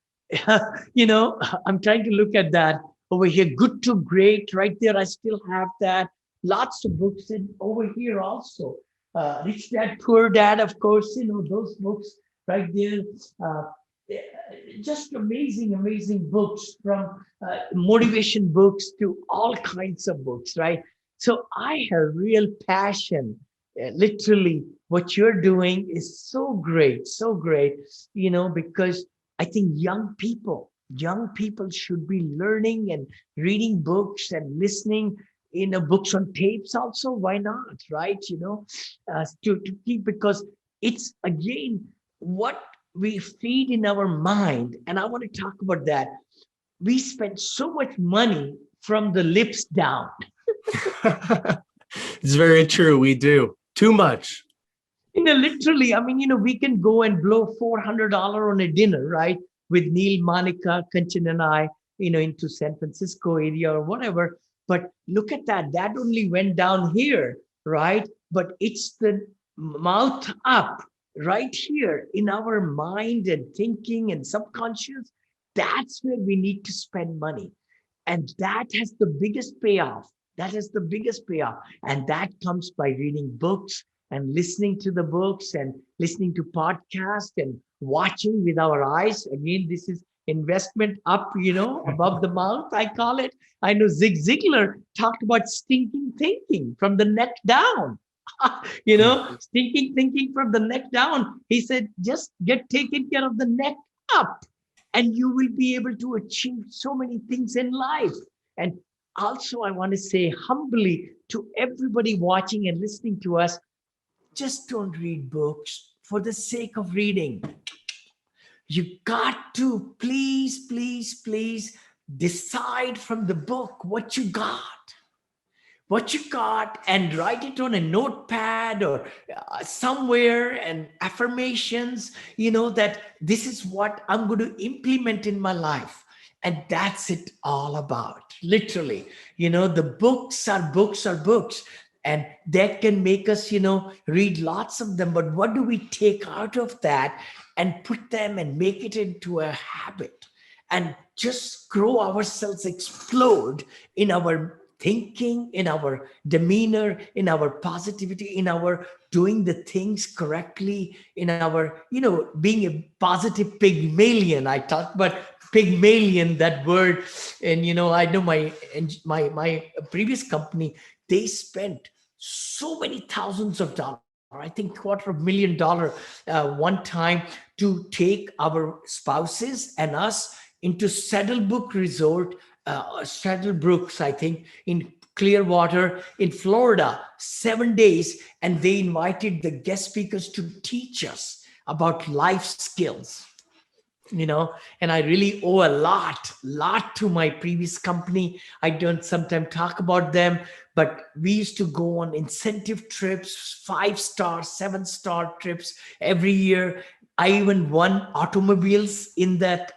I'm trying to look at that over here. Good to Great, right there. I still have that. Lots of books. And over here also, Rich Dad, Poor Dad, of course, those books right there. Just amazing, amazing books, from motivation books to all kinds of books, right? So I have real passion. Literally, what you're doing is so great, because I think young people should be learning and reading books and listening, books on tapes also. Why not, right? To keep, because it's again what we feed in our mind. And I want to talk about that. We spend so much money from the lips down. It's very true. We do too much. Literally, I mean, we can go and blow $400 on a dinner, right? With Neil, Monica, Kanchan, and I, into San Francisco area or whatever. But look at that. That only went down here, right? But it's the mouth up right here in our mind and thinking and subconscious. That's where we need to spend money. And that has the biggest payoff. And that comes by reading books and listening to the books and listening to podcasts and watching with our eyes. Again, this is investment up, above the mouth, I call it. I know Zig Ziglar talked about stinking thinking from the neck down. Stinking thinking from the neck down. He said, just get taken care of the neck up, and you will be able to achieve so many things in life. And also, I want to say humbly to everybody watching and listening to us, just don't read books for the sake of reading. You got to please decide from the book what you got, and write it on a notepad or somewhere, and affirmations, that this is what I'm going to implement in my life. And that's it all about. Literally, the books are books. And that can make us, read lots of them. But what do we take out of that and put them and make it into a habit and just grow ourselves, explode in our thinking, in our demeanor, in our positivity, in our doing the things correctly, in our, being a positive Pygmalion. I talked about Pygmalion, that word. And, I know my previous company, they spent so many thousands of dollars, I think $250,000 one time, to take our spouses and us into Saddlebrook Resort, Saddlebrooks, I think, in Clearwater in Florida, 7 days. And they invited the guest speakers to teach us about life skills. And I really owe a lot to my previous company. I don't sometimes talk about them, but we used to go on incentive trips, 5-star, 7-star trips every year. I even won automobiles in that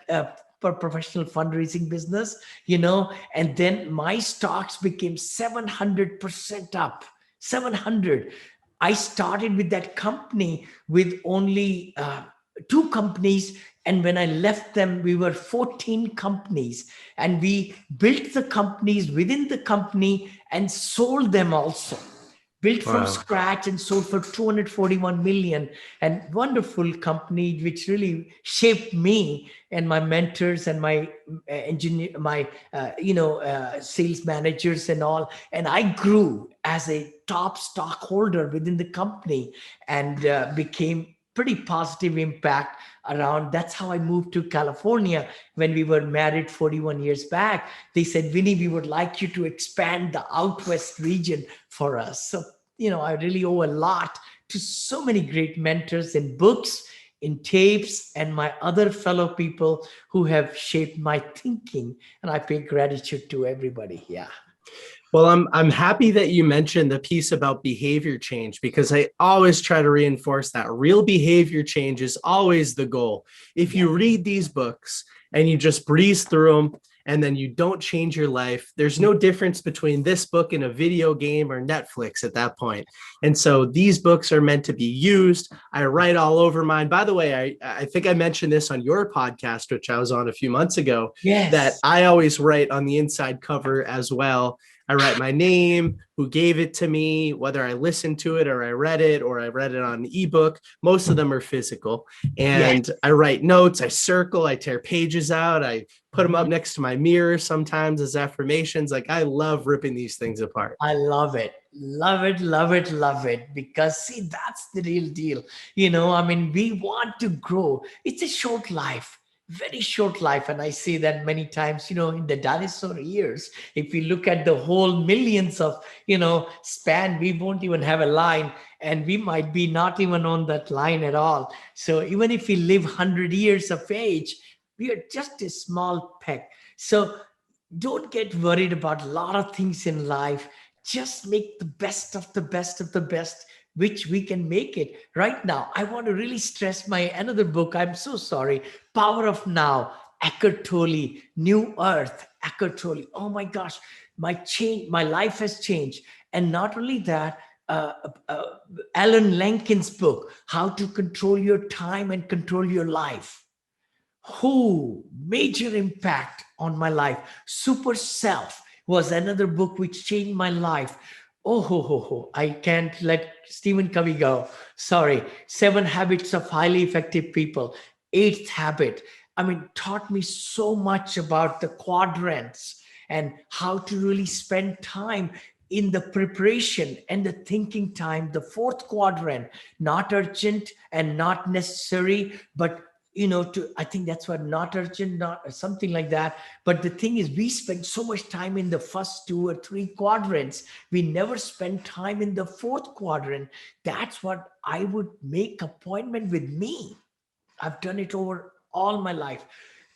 super professional fundraising business, and then my stocks became 700% up. 700. I started with that company with only two companies. And when I left them, we were 14 companies. And we built the companies within the company and sold them also. Built from Wow. scratch and sold for 241 million. And wonderful company, which really shaped me and my mentors and my engineer, my sales managers and all. And I grew as a top stockholder within the company and became pretty positive impact around. That's how I moved to California when we were married 41 years back. They said, Vinney, we would like you to expand the out west region for us. So, I really owe a lot to so many great mentors in books, in tapes, and my other fellow people who have shaped my thinking. And I pay gratitude to everybody. Yeah. Well, I'm happy that you mentioned the piece about behavior change, because I always try to reinforce that real behavior change is always the goal. If you read these books and you just breeze through them and then you don't change your life, there's no difference between this book and a video game or Netflix at that point. And so these books are meant to be used. I write all over mine. By the way, I think I mentioned this on your podcast, which I was on a few months ago, that I always write on the inside cover as well. I write my name, who gave it to me, whether I listened to it or I read it on an ebook. Most of them are physical. And I write notes, I circle, I tear pages out, I put them up next to my mirror sometimes as affirmations. Like, I love ripping these things apart. I love it. Love it, love it, love it. Because see, that's the real deal. We want to grow. It's a short life. Very short life. And I say that many times, in the dinosaur years, if we look at the whole millions of, span, we won't even have a line, and we might be not even on that line at all. So even if we live 100 years of age, we are just a small peck. So don't get worried about a lot of things in life. Just make the best of the best of the best, which we can make it right now. I want to really stress my another book. I'm so sorry. Power of Now, Eckhart Tolle, New Earth, Eckhart Tolle. Oh my gosh, my life has changed. And not only that, Alan Lenkin's book, How to Control Your Time and Control Your Life. Major impact on my life. Super Self was another book which changed my life. I can't let Stephen Covey go. Sorry. 7 Habits of Highly Effective People. 8th Habit. Taught me so much about the quadrants and how to really spend time in the preparation and the thinking time. The 4th quadrant, not urgent and not necessary, but I think that's what, not urgent, not something like that. But the thing is, we spend so much time in the first 2 or 3 quadrants. We never spend time in the 4th quadrant. That's what I would make appointment with me. I've done it over all my life.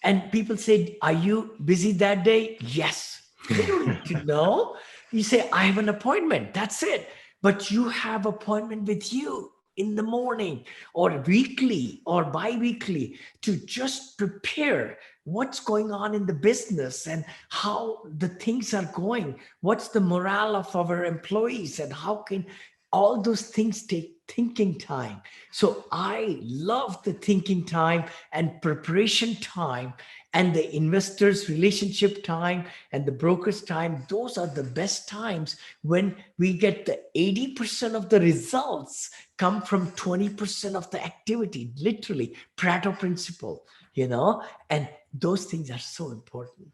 And people say, are you busy that day? Yes. They don't need to know. You say, I have an appointment. That's it. But you have appointment with you in the morning or weekly or bi-weekly to just prepare what's going on in the business and how the things are going. What's the morale of our employees and how can all those things take thinking time. So I love the thinking time and preparation time and the investors relationship time and the brokers time. Those are the best times when we get the 80% of the results come from 20% of the activity, literally Pareto principle, and those things are so important.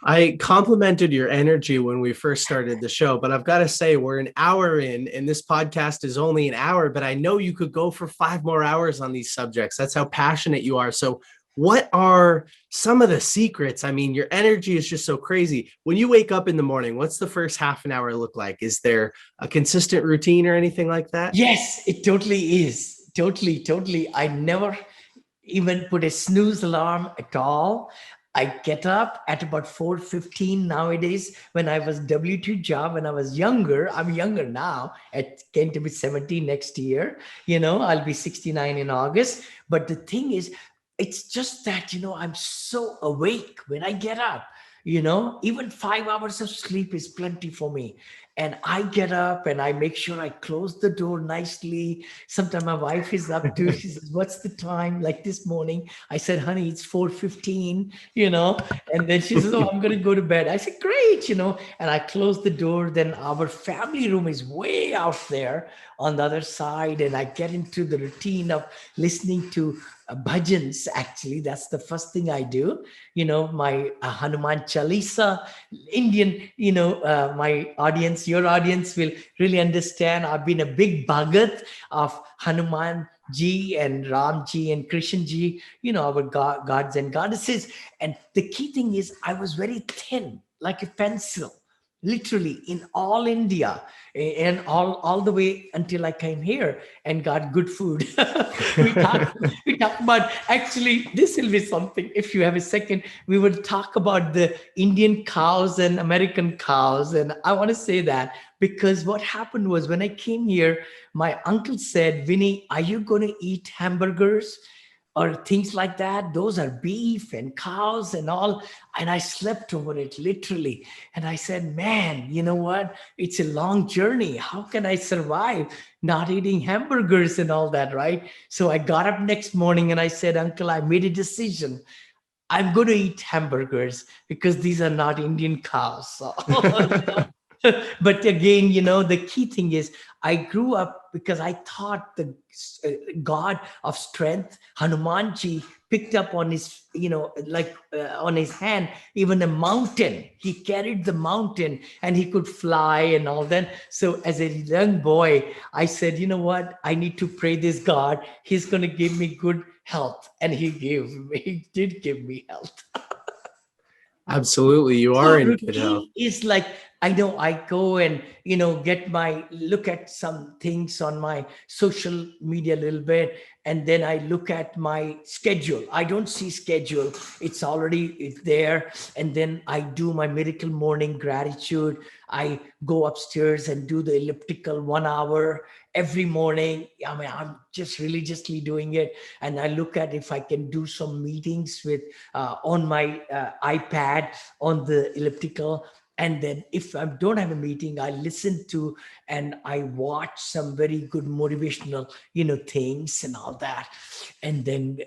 I complimented your energy when we first started the show, but I've got to say we're an hour in and this podcast is only an hour, but I know you could go for 5 more hours on these subjects. That's how passionate you are. So what are some of the secrets? Your energy is just so crazy. When you wake up in the morning, what's the first half an hour look like? Is there a consistent routine or anything like that? Yes, it totally is. Totally. I never even put a snooze alarm at all. I get up at about 4:15 nowadays. When I was W-2 job, when I was younger, I'm younger now. It's going to be 70 next year. I'll be 69 in August. But the thing is, it's just that, I'm so awake when I get up. Even 5 hours of sleep is plenty for me. And I get up and I make sure I close the door nicely. Sometimes my wife is up too. She says, "What's the time?" Like this morning, I said, "Honey, it's 4:15." And then she says, "Oh, I'm going to go to bed." I said, "Great," and I close the door. Then our family room is way out there on the other side. And I get into the routine of listening to bhajans. Actually, that's the first thing I do. My Hanuman Chalisa, Indian, my audience, your audience will really understand. I've been a big bhagat of Hanuman ji and Ram ji and Krishna ji, our gods and goddesses. And the key thing is I was very thin, like a pencil, literally in all India and all the way until I came here and got good food. we talk we talk about, actually, this will be something. If you have a second, we will talk about the Indian cows and American cows. And I want to say that because what happened was when I came here, my uncle said, "Vinney, are you going to eat hamburgers or things like that? Those are beef and cows and all." And I slept over it literally. And I said, "Man, you know what? It's a long journey. How can I survive not eating hamburgers and all that?" Right. So I got up next morning and I said, "Uncle, I made a decision. I'm going to eat hamburgers because these are not Indian cows." So, but again, the key thing is I grew up because I thought the God of strength, Hanumanji, picked up on his, like on his hand, even a mountain. He carried the mountain and he could fly and all that. So as a young boy, I said, "You know what? I need to pray this God. He's going to give me good health." And he did give me health. Absolutely. You So are in good health. routine is like, I know I go and, look at some things on my social media a little bit. And then I look at my schedule. I don't see schedule. It's there. And then I do my miracle morning gratitude. I go upstairs and do the elliptical 1 hour every morning. I mean, I'm just religiously doing it. And I look at if I can do some meetings with on my iPad on the elliptical. And then if I don't have a meeting, I listen to and I watch some very good motivational, things and all that. And then,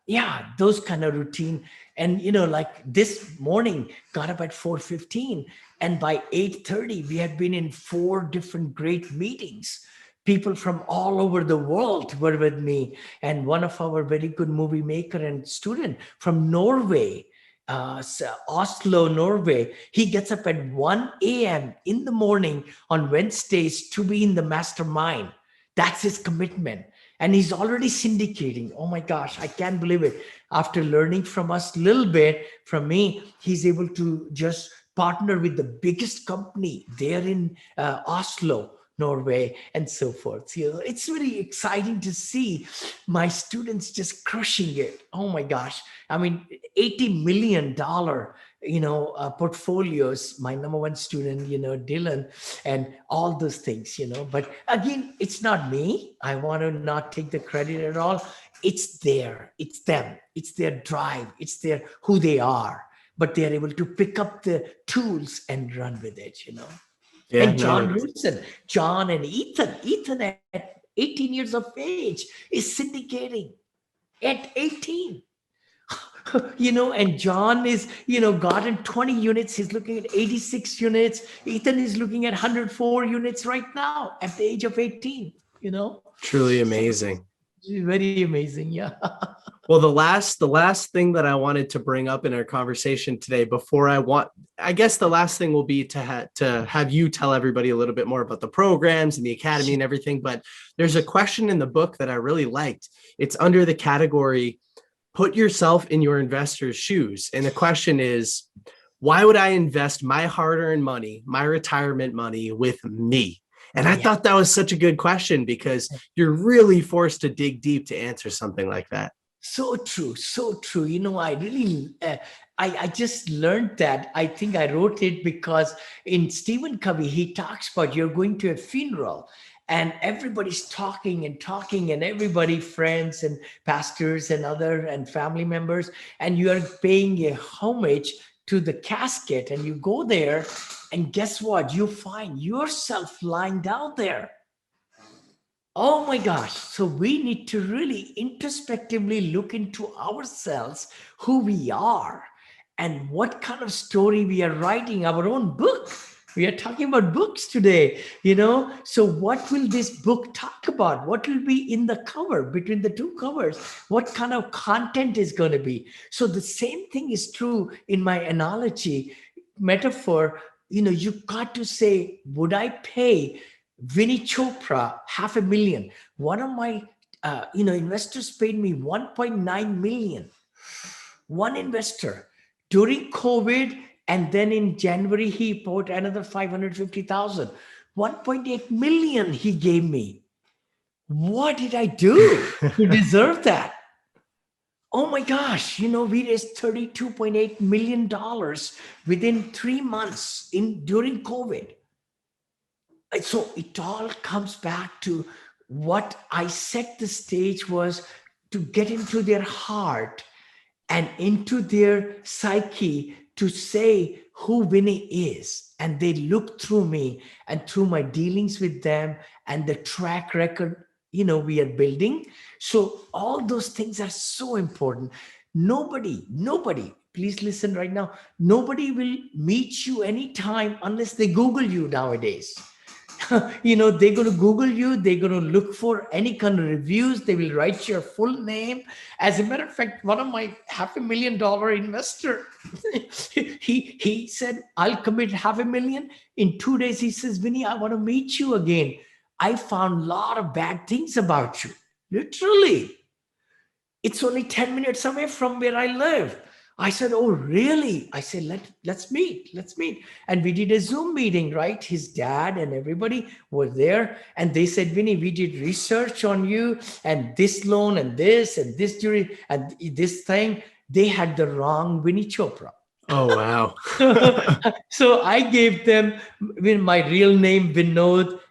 yeah, those kind of routine. And, like this morning, got up at 4:15. And by 8:30, we had been in 4 different great meetings. People from all over the world were with me. And one of our very good movie maker and student from Norway, Oslo, Norway. He gets up at 1 a.m. in the morning on Wednesdays to be in the mastermind. That's his commitment. And he's already syndicating. Oh my gosh, I can't believe it. After learning from us a little bit, from me, he's able to just partner with the biggest company there in Oslo, Norway, and so forth. It's really exciting to see my students just crushing it. Oh my gosh. I mean, $80 million, portfolios, my number one student, Dylan, and all those things, but again, it's not me. I want to not take the credit at all. It's it's them, it's their drive, it's their who they are, but they're able to pick up the tools and run with it. Yeah, And no, John Wilson, John and Ethan at 18 years of age is syndicating at 18. And John is, gotten 20 units. He's looking at 86 units. Ethan is looking at 104 units right now at the age of 18. truly amazing. Very amazing. Yeah. Well, the last thing that I wanted to bring up in our conversation today, I guess the last thing will be to have you tell everybody a little bit more about the programs and the academy and everything. But there's a question in the book that I really liked. It's under the category, put yourself in your investor's shoes. And the question is, why would I invest my hard-earned money, my retirement money with me? And I thought that was such a good question because you're really forced to dig deep to answer something like that. So true, so true. I really, I just learned that. I think I wrote it because in Stephen Covey, he talks about you're going to a funeral and everybody's talking and talking, and everybody, friends and pastors and other and family members, and you are paying a homage to the casket, and you go there, and guess what? You find yourself lying down there. Oh my gosh. So we need to really introspectively look into ourselves, who we are, and what kind of story we are writing, our own book. We are talking about books today, So what will this book talk about? What will be in the cover, between the two covers? What kind of content is going to be? So the same thing is true in my analogy, metaphor. You got to say, would I pay Vinney Chopra $500,000? One of my investors paid me 1.9 million. One investor during COVID, and then in January he put another 550,000. 1.8 million he gave me. What did I do to deserve that? Oh my gosh, we raised $32.8 million within 3 months during COVID. So it all comes back to what I set the stage was to get into their heart and into their psyche, to say who Vinney is. And they look through me and through my dealings with them and the track record, we are building. So all those things are so important. Nobody, please listen right now. Nobody will meet you anytime unless they Google you nowadays. They're going to Google you. They're going to look for any kind of reviews. They will write your full name. As a matter of fact, one of my $500,000 investor, he said, I'll commit $500,000. In 2 days, he says, Vinney, I want to meet you again. I found a lot of bad things about you. Literally. It's only 10 minutes away from where I live. I said, oh, really? I said, let's meet. And we did a Zoom meeting, right? His dad and everybody were there. And they said, Vinney, we did research on you, and this loan and this jury and this thing. They had the wrong Vinney Chopra. Oh, wow. So I gave them my real name, Vinod,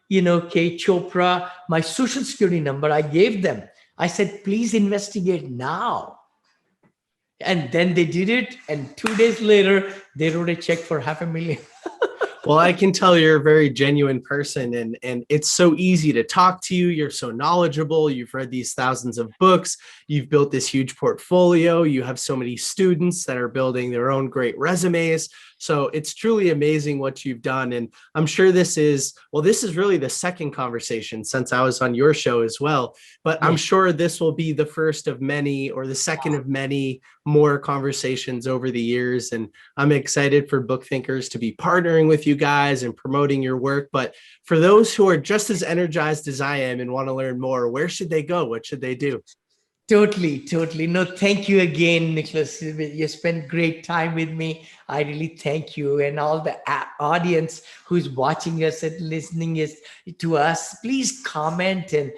K. Chopra, my social security number. I gave them. I said, please investigate now. And then they did it. And 2 days later, they wrote a check for $500,000. Well, I can tell you're a very genuine person, and it's so easy to talk to you. You're so knowledgeable. You've read these thousands of books. You've built this huge portfolio. You have so many students that are building their own great resumes. So it's truly amazing what you've done. And I'm sure this is really the second conversation since I was on your show as well. But I'm sure this will be the first of many, or the second of many more conversations over the years. And I'm excited for BookThinkers to be partnering with you guys and promoting your work. But for those who are just as energized as I am and want to learn more, where should they go? What should they do? Totally. No, thank you again, Nicholas. You spent great time with me. I really thank you, and all the audience who's watching us and listening to us. Please comment and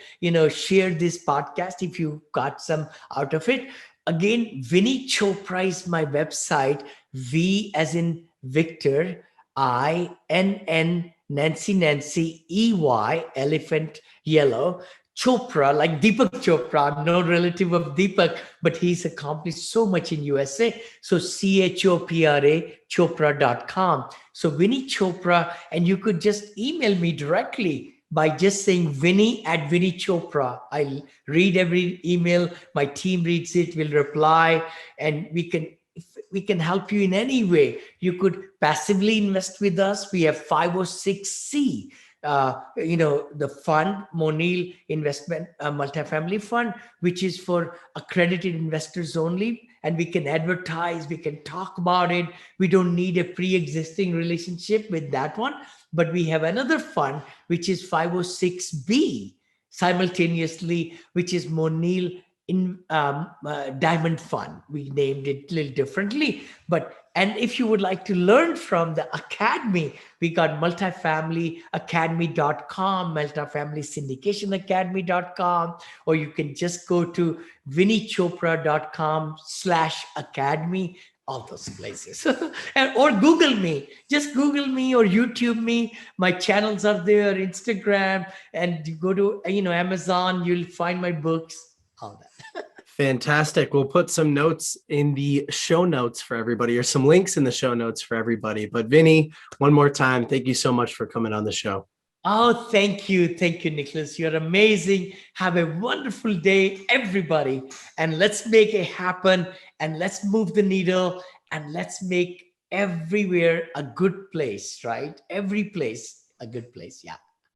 share this podcast if you got some out of it. Again, Vinney Chopra is my website. V as in Victor, I-N-N, Nancy, E-Y, elephant, yellow. Chopra, like Deepak Chopra. I'm no relative of Deepak, but he's accomplished so much in USA. So Chopra, Chopra.com. So Vinney Chopra, and you could just email me directly by just saying Vinney at Vinney Chopra. I read every email. My team reads it, will reply, and we can help you in any way. You could passively invest with us. We have 506C. The fund, Monil Investment Multifamily Fund, which is for accredited investors only. And we can advertise, we can talk about it. We don't need a pre-existing relationship with that one. But we have another fund, which is 506B simultaneously, which is Monil Diamond Fund. We named it a little differently. And if you would like to learn from the academy, we got multifamilyacademy.com, multifamily syndication academy.com, or you can just go to vinneychopra.com/academy. all those places. Or Google me. Just Google me or YouTube me. My channels are there, Instagram, and you go to Amazon, you'll find my books, all that. Fantastic. We'll put some notes in the show notes for everybody, or some links in the show notes for everybody. But Vinney, one more time, thank you so much for coming on the show. Oh, thank you. Thank you, Nicholas. You're amazing. Have a wonderful day, everybody. And let's make it happen. And let's move the needle. And let's make everywhere a good place, right? Every place a good place. Yeah.